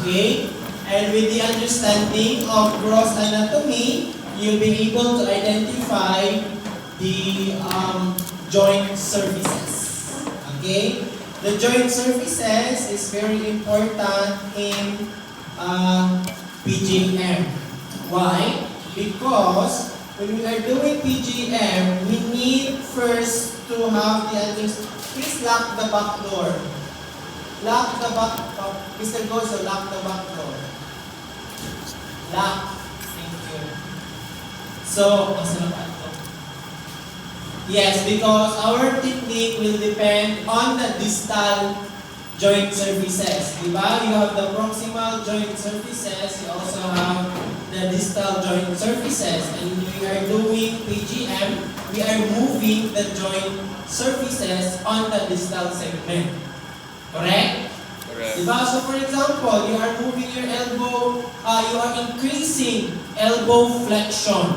Okay? And with the understanding of gross anatomy, you'll be able to identify the joint surfaces. Okay? The joint surfaces is very important in PGM. Why? Because when we are doing PGM, we need first to have the understanding. Please lock the back door. Lock the back, Mr. Gozo, lock the back door. Lock. Thank you. So, yes, because our technique will depend on the distal joint surfaces. Diba? You have the proximal joint surfaces, you also have the distal joint surfaces. And when we are doing PGM, we are moving the joint surfaces on the distal segment. Correct? Correct. Diba? So for example, you are moving your elbow, you are increasing elbow flexion.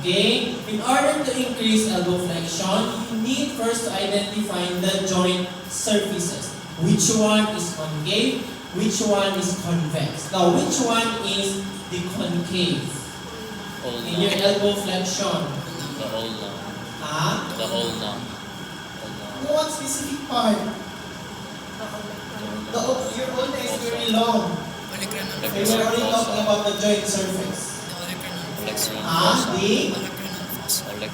Okay? In order to increase elbow flexion, you need first to identify the joint surfaces. Which one is concave? Which one is convex? Now, which one is the concave? In your elbow flexion. The whole now. Ah? The whole now. What specific part? Your ulna is very long. We were already talking about the joint surface.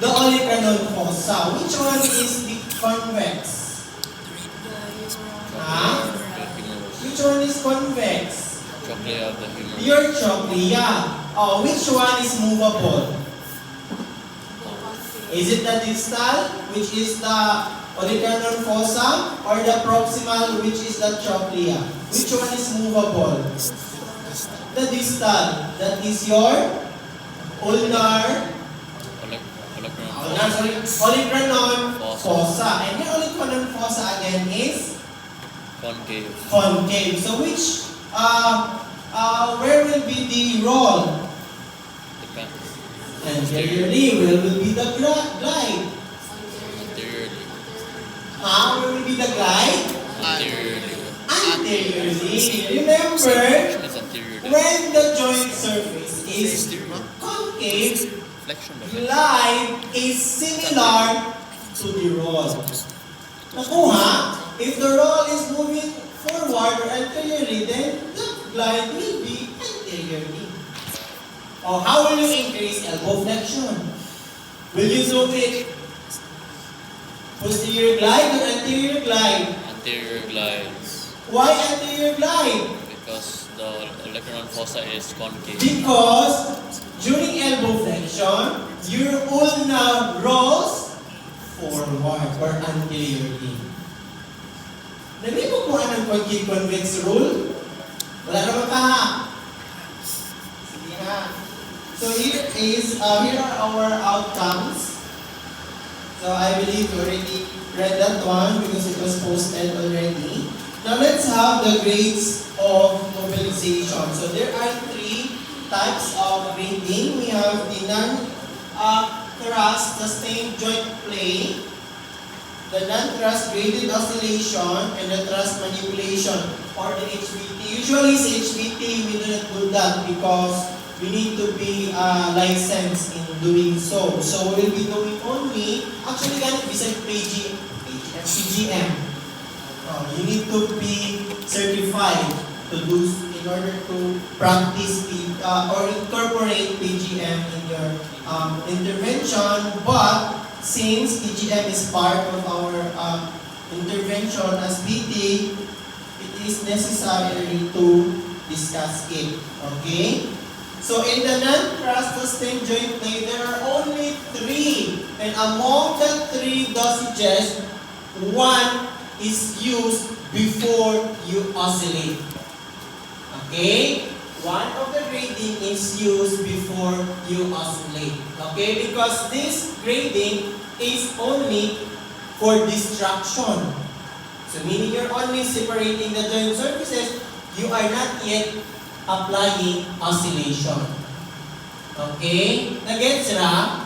The olecranon fossa. Which one is the convex? Which one is convex? Trochlea of the humerus. Your trochlea. Which one is movable? Is it the distal, which is the olecranon fossa, or the proximal, which is the trochlea? Which one is movable? The distal. That is your ulnar. Olecranon fossa. And your olecranon fossa again is concave. Concave. So which, where will be the roll? Depends. Anteriorly. Where will be the glide? Anteriorly. Where will be the glide? Anteriorly. Anteriorly. Remember, It's anteriorly. when the joint surface is concave, Flexion of it. glide is similar to the roll. Nakuha? If the roll is moving forward or anteriorly, then the glide will be anteriorly. How will you increase elbow flexion? Will you do it posterior glide or anterior glide? Anterior glides. Why anterior glide? Because the olecranon fossa is concave. Because during elbow flexion, your ulna rolls forward or anteriorly. Narinig mo kung anong concave convex rule? Wala naman pa ha? Sige ha. So here are our outcomes. So I believe you already read that one because it was posted already. Now let's have the grades of mobilization. So there are 3 types of grading. We have the non-thrust sustained joint play, the non-thrust graded oscillation, and the thrust manipulation, or the HVT. Usually sa HVT, we do not do that because we need to be licensed in doing so. So we will be doing only, actually ganit beside PGM. You need to be certified to do in order to practice or incorporate PGM in your intervention. But since PGM is part of our intervention as PT, it is necessary to discuss it. Okay? So in the non-thrust sustained joint play, there are only 3. And among the 3 dosages, 1 is used before you oscillate. Okay? One of the grading is used before you oscillate. Okay? Because this grading is only for distraction. So meaning you're only separating the joint surfaces, you are not yet applying oscillation. Okay? Nagets na?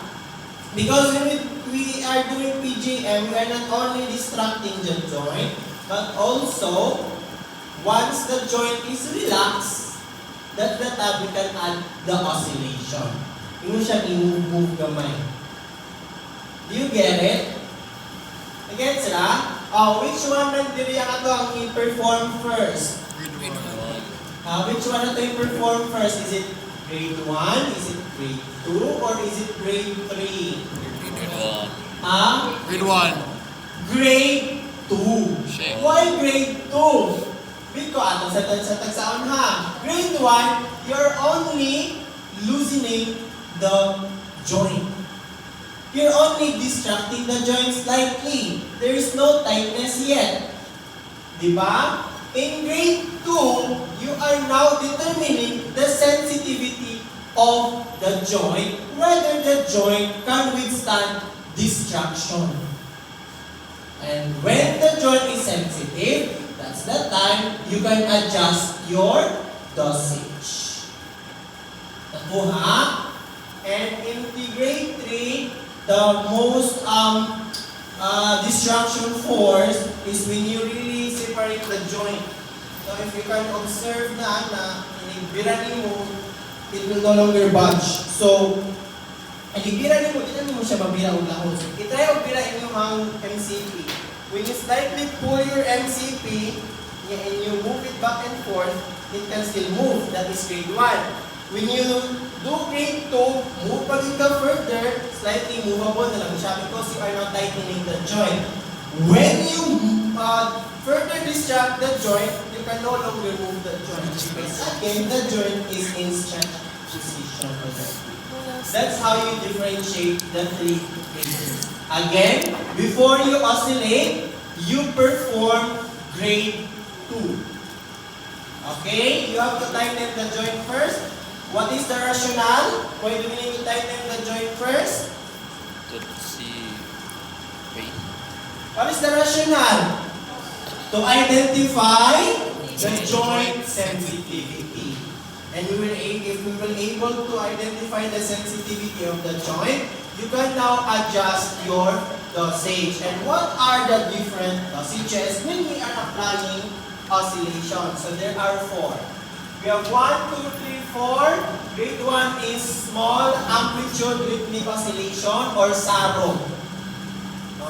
Because when we are doing PGM, we are not only distracting the joint, but also once the joint is relaxed, that's the time we can add the oscillation. Yung siya i-move gamay. Do you get it? Again, sila? Which one lang diri ang ato ang i-perform first? Which one na ito i-perform first? Is it grade 1? Is it grade 2? Or is it grade 3? Grade 1. Grade 1. Grade 2. Shame. Why grade 2? Because, sa tagsaon ha, grade 1, you're only loosening the joint. You're only distracting the joint slightly. There is no tightness yet. Diba? In grade 2, you are now determining the sensitivity of the joint, whether the joint can withstand distraction. And when the joint is sensitive, that's the time you can adjust your dosage. Nakuha? And in the grade 3, the most distraction force is when you really separate the joint. So if you can observe na inibira mo, it will no longer budge. So, inibira mo, hindi mo siya mabira o lahon. So, itry o bira inyong MCP. When you slightly pull your MCP, and you move it back and forth, it can still move. That is grade 1. When you do grade 2, move pa rin ka further, slightly movable na lang siya because you are not tightening the joint. When you further distract the joint, you can no longer move the joint because again, the joint is in stretch position already. That's how you differentiate the three cases. Again, before you oscillate, you perform grade 2. Okay? You have to tighten the joint first. What is the rationale? Why do we need to tighten the joint first? To see pain. What is the rationale? To identify the joint sensitivity. And if we will able to identify the sensitivity of the joint, you can now adjust your dosage. And what are the different dosages when we are applying oscillation? So there are 4. We have 1, 2, 3, 4. Grade 1 is small amplitude rhythmic oscillation or SARO.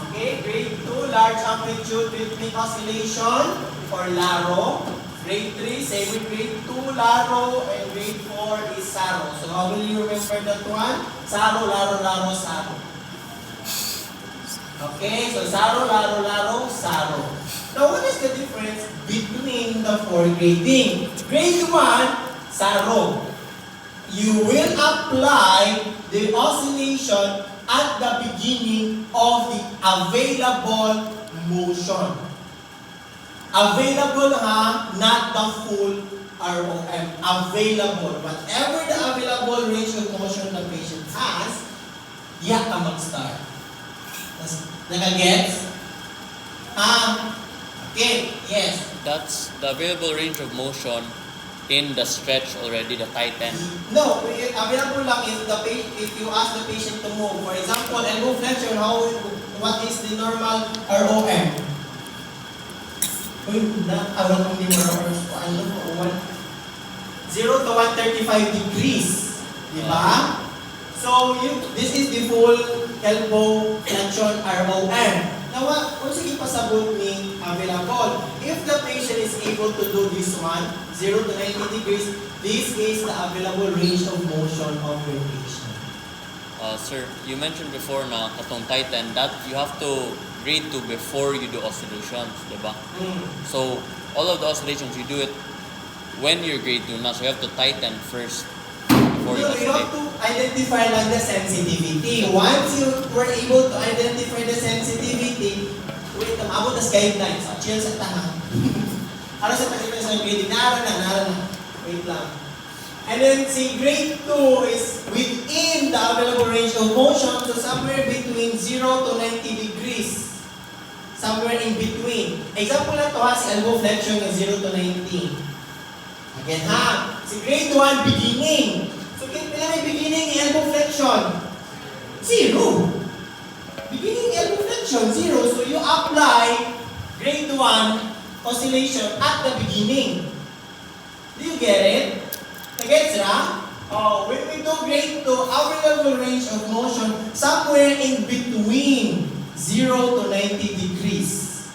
Okay, grade 2, large amplitude rhythmic oscillation or LARO. Grade 3, same with grade 2, LARO, and grade 4 is SARO. So how will you remember that one? SARO, LARO, LARO, SARO. Okay, so SARO, LARO, LARO, SARO. Now, what is the difference between the 4 grading? Grade 1, SARO. You will apply the oscillation at the beginning of the available motion. Available ha, not the full ROM. Available. Whatever the available range of motion the patient has, diya ka mag-start. Naka-gets? Okay, yes. That's the available range of motion in the stretch already, the tighten. No, available lang if you ask the patient to move. For example, elbow flexion, what is the normal ROM? Uy, awal kong di marapos ko. 0 to 135 degrees. Diba? So, this is the full elbow flexion ROM. Now, kung sige pasabot ni available, if the patient is able to do this one, 0 to 90 degrees, this is the available range of motion of your patient. Sir, you mentioned before na katong tighten that you have to grade 2 before you do oscillations, diba? So, all of the oscillations, you do it when you're grade 2 na. So, you have to tighten first before you You have oscillate. to identify lang the sensitivity. Once you were able to identify the sensitivity, wait, abot na guidelines. Chill sa tahan. Ano sa pag-ibig sa grading? Nara na. Wait lang. And then, si grade 2 is within the available range of motion, so somewhere between 0 to 90 degrees. Somewhere in between. Example na to ha, si elbow flexion ng 0 to 90. Again ha, si grade 1 beginning. So, pila may beginning elbow flexion? 0. Beginning elbow flexion, 0. So, you apply grade 1 oscillation at the beginning. Do you get it? Nagets na? Oh, when we do grade 2, available range of motion somewhere in between 0 to 90 degrees.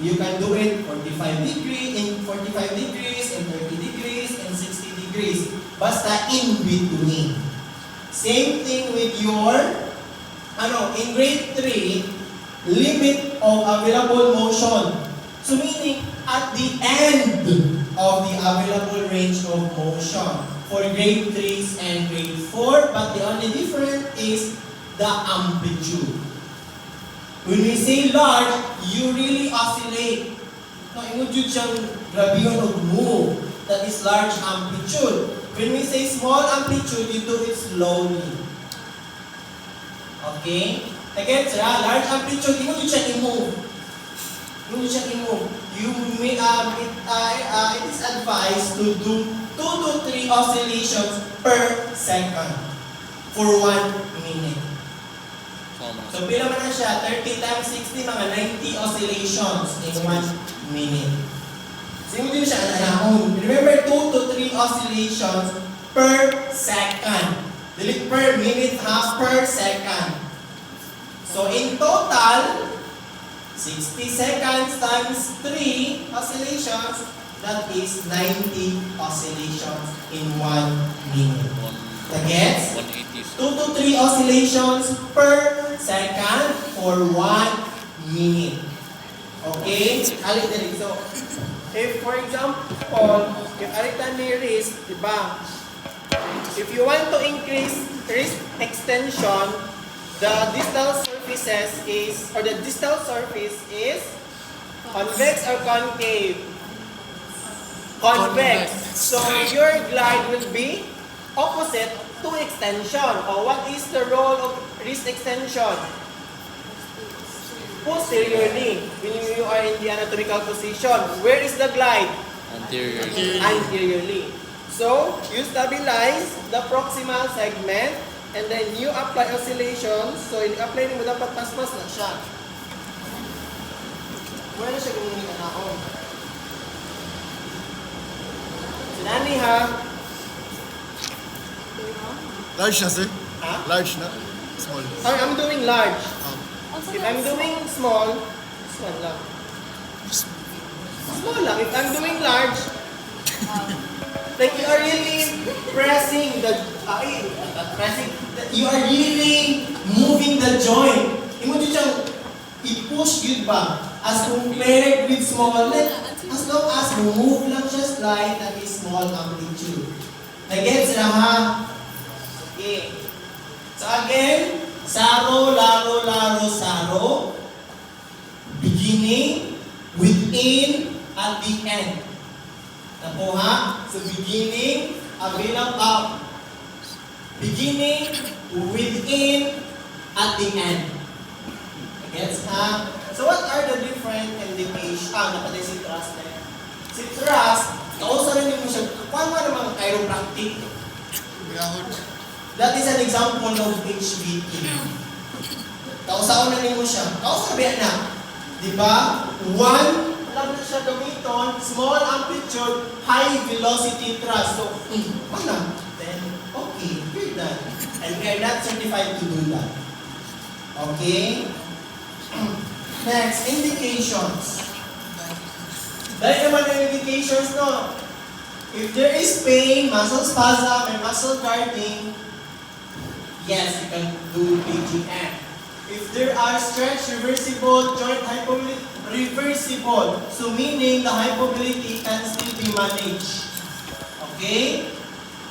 You can do it 45 degrees, in 45 degrees, in 30 degrees, and 60 degrees. Basta in between. Same thing with your, in grade 3, limit of available motion. So meaning, at the end of the available range of motion for grade 3s and grade 4, but the only difference is the amplitude. When we say large, you really oscillate. No, imudyo siyang grabe yun o move. That is large amplitude. When we say small amplitude, you do it slowly. Okay? Again, large amplitude, imudyo siyang i-move. Imudyo siyang i-move. It is advised to do 2 to 3 oscillations per second for 1 minute. So, pila man na siya? 30 times 60, mga 90 oscillations in 1 minute. So, hindi mo siya anahon. Remember, 2 to 3 oscillations per second. Dili per minute, per second. So, in total, 60 seconds times 3 oscillations, that is 90 oscillations in 1 minute. Gets? 2 to 3 oscillations per second for 1 minute. Okay? Alit din. So, if for example, if alitan ni wrist, diba? If you want to increase wrist extension, the distal surface is convex or concave? Convex. So your glide will be opposite to extension. Or what is the role of wrist extension? Posteriorly, when you are in the anatomical position. Where is the glide? Anteriorly. So, you stabilize the proximal segment and then you apply oscillations. So, i-apply mo dapat pas-pas na siya. Wala na siya gumamit na naon. Sinani ha? Large na, sir? Ha? Large na? Small. I'm doing large. If I'm doing small, small lang. Small lang. If I'm doing large, like you are really you are really moving the joint. Imo di siyang i-push yun ba? As compared with small, as long as move lang siya slide, that is small amplitude. Nag-gets na ha? Okay. So again, saro, laro, laro, saro. Beginning, within, at the end. Nakuha? So beginning, available, beginning, within, at the end. Gets ha? So what are the different indications? Napatay si thrust na yan. Si thrust, kausa rin mo siya, paano naman chiropractic? That is an example of HVT. Kausaon na rin mo siya. Kausabihan na. Diba? One, alam na siya gamiton, small amplitude, high velocity thrust. So, paano? Then, okay, you're done. And we are not certified to do that. Okay? Next, indications. Dahil naman ang indications, no? If there is pain, muscle spasm, and muscle guarding, yes, you can do PGM. If there are stretch, reversible, joint hypomobility, reversible. So meaning the hypomobility can still be managed. Okay?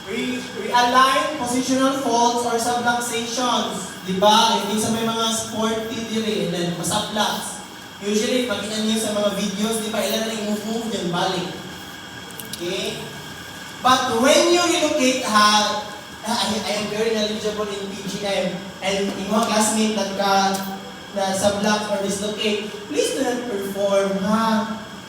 Realign positional faults or subluxations. Diba? Hindi sa may mga sporty diri, and then masablux. Usually, pakita niyo sa mga videos, diba, ilan na i-move yan, balik. Okay? But when you relocate, I am very knowledgeable in PGM, and yung mga classmate na sublux or dislocate, please do not perform,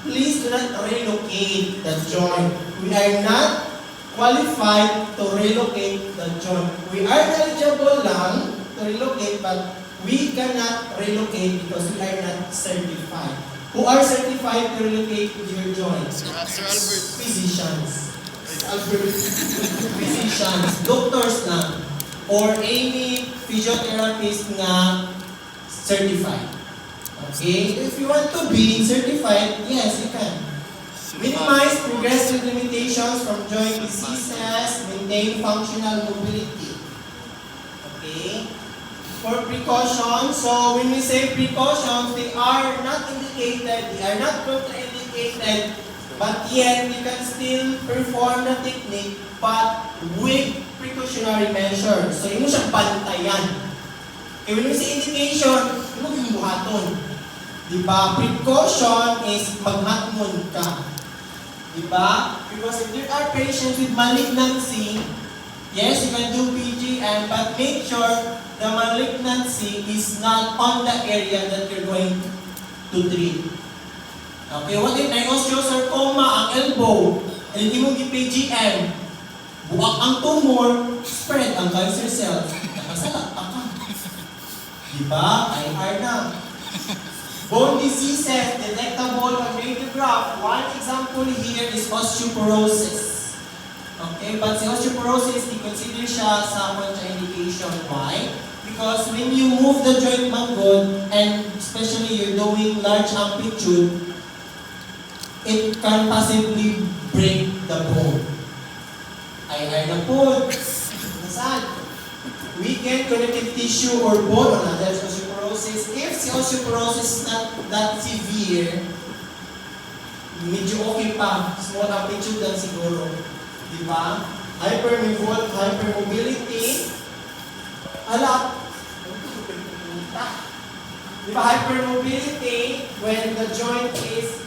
Please do not relocate the joint. We are not qualified to relocate the joint. We are knowledgeable lang to relocate, but we cannot relocate because we are not certified. Who are certified to relocate your joints? Sir Albert. Physicians. Albert. Physicians. Doctors lang. Or any physiotherapist na certified. Okay? If you want to be certified, yes, you can. Minimize progressive limitations from joint diseases, maintain functional mobility. Okay? For precautions, so when we say precautions, they are not indicated, they are not contraindicated, but yet you can still perform the technique, but with precautionary measures. So, yun mo siyang bantayan. Okay, when we say indication, yun mo yung buhaton. Diba? Precaution is maghatmon ka. Diba? Because if there are patients with malignancy, yes, you can do PGM, but make sure the malignancy is not on the area that you're going to treat. Okay, what if may osteosarcoma ang elbow, and hindi mo gi-PGM, buwak ang tumor, spread ang cancer cells, nakasalat ka. Diba? IR na. Bone diseases detectable on radiograph. One example here is osteoporosis. Okay, but si osteoporosis, i-consider siya sa contraindication. Why? Because when you move the joint manggod, and especially you're doing large amplitude, it can possibly break the bone. IR na po. Nasaan? Weakened connective tissue or bone, that's osteoporosis. If the osteoporosis is not that severe, medyo okay pa, small amplitude lang siguro. Diba? Hypermobility. Ala. Diba? Hypermobility, when the joint is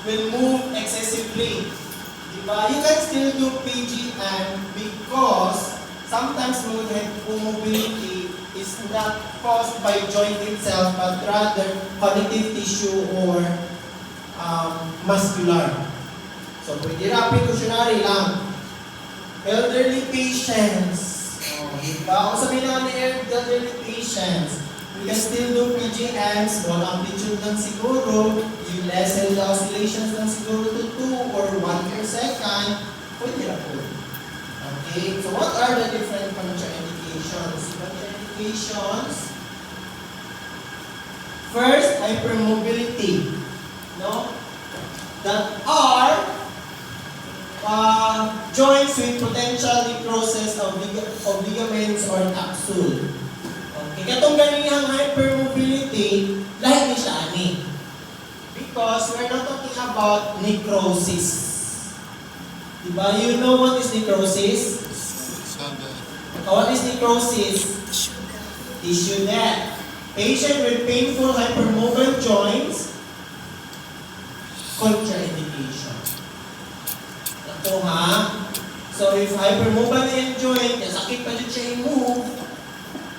will move excessively. Diba? You can still do PGM because sometimes mobility is not caused by joint itself, but rather connective tissue or muscular. So, pwede lang, precautionary lang. Elderly patients. Diba? Kung sabihin naman ni elderly patients, we can still do PGMs, small amplitude lang siguro, you lessen the oscillations lang siguro to 2 or 1 per second, pwede na po. Okay, so what are the different contraindications? Contraindications, first, hypermobility, no? That are joints with potential necrosis of ligaments or capsule. Okay, katong ganihang hypermobility, lahat ni siya ani. Because we're not talking about necrosis. Diba? You know what is necrosis? What is necrosis? Tissue death. Patient with painful hypermobile joints, contraindication. Ito ha. So if hypermobile yung joint, sakit pa dyan siya i-move,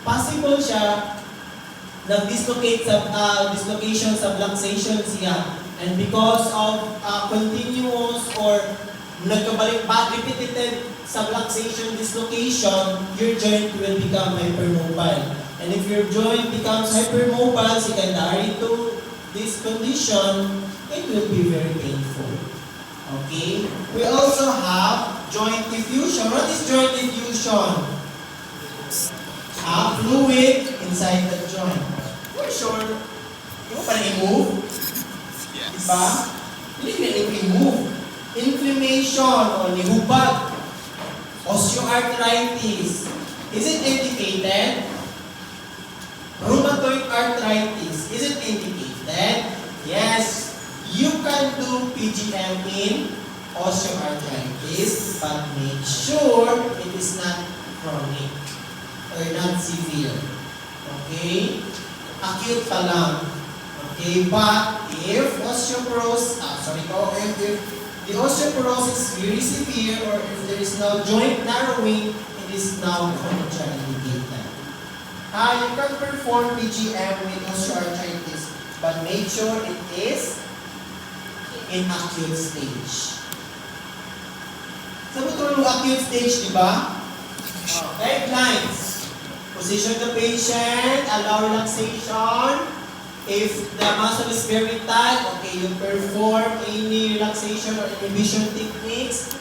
possible siya nag-dislocate sa dislocation, subluxation siya. And because of continuous or repetitive subluxation, dislocation, your joint will become hypermobile. And if your joint becomes hypermobile, secondary to this condition, it will be very painful. Okay? We also have joint diffusion. What is joint diffusion? Fluid inside the joint. For sure, hindi mo pa na-move? Yes. Diba? Hindi na i-move. Inflammation o nihubag. Osteoarthritis. Is it indicated? Rheumatoid arthritis. Is it indicated? Yes. You can do PGM in osteoarthritis, but make sure it is not chronic or not severe. Okay? Acute pa lang. Okay? But if osteoporosis, if the osteoporosis is very severe or if there is no joint narrowing, it is now contraindicated. You can perform PGM with osteoarthritis, but make sure it is in acute stage. Sabi ko yung acute stage, di ba? Guidelines. Position the patient, allow relaxation, If the muscle is very tight, okay, you perform any relaxation or inhibition techniques.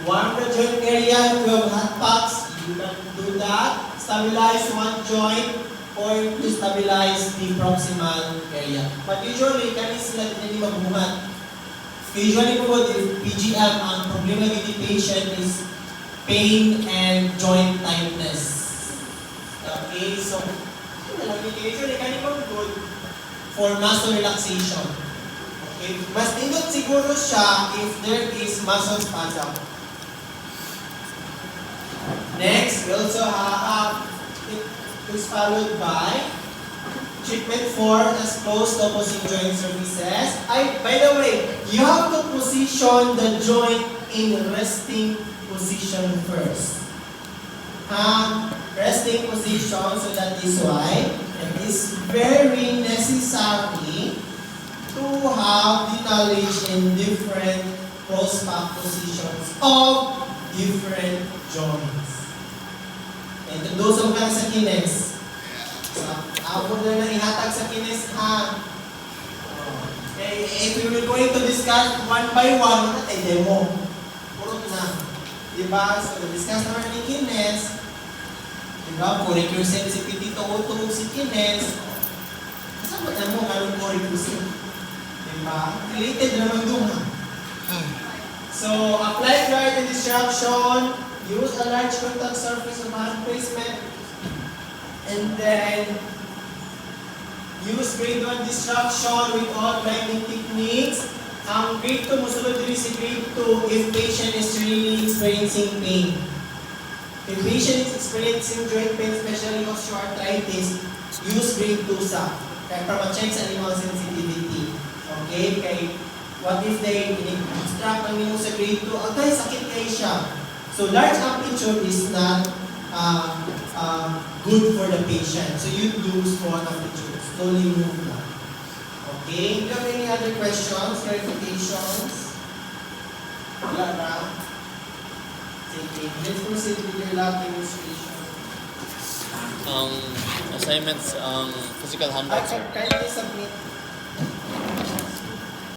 Warm the joint area. If you have hot packs, you can do that. Stabilize one joint or to stabilize the proximal area. But usually, kami sila hindi magbuhat. Usually po, if PGM, ang problema with the patient is pain and joint tightness. Okay, so, usually, kami po good for muscle relaxation. Okay, mas nindot siguro siya if there is muscle spasm. Next, we also have it is followed by treatment for as close to opposing joint surfaces. By the way, you have to position the joint in resting position first. Resting position, so that is why it is very necessary to have the knowledge in different post-back positions of different joints. And to those of us sa kines, ako na lang ihatag sa kines ha. If we were going to discuss one by one, ay demo. Puro na. Diba? So, discuss naman ni kines. Diba? Prerequisite si Pitito Otto si kines. Kasama na mo anong prerequisite? Diba? Related naman doon ha. So, apply guard and distraction. Use a large contact surface of hand placement. And then, use grade 1 distraction with all grinding techniques. Ang grade 2, musunod din si grade 2 if patient is really experiencing pain. If patient is experiencing joint pain, especially osteoarthritis, use grade 2 sa. Kaya para ma-check sa animal sensitivity. Okay? Kaya what if they extract ang nimo sa grade 2? Agay, sakit kayo siya. So large amplitude is not good for the patient. So you do small amplitude. Slowly move na. Okay? Do you have any other questions, clarifications? Wala na? Sige. Let's proceed with your lab demonstration. Assignments, physical handouts, sir. Kindly submit.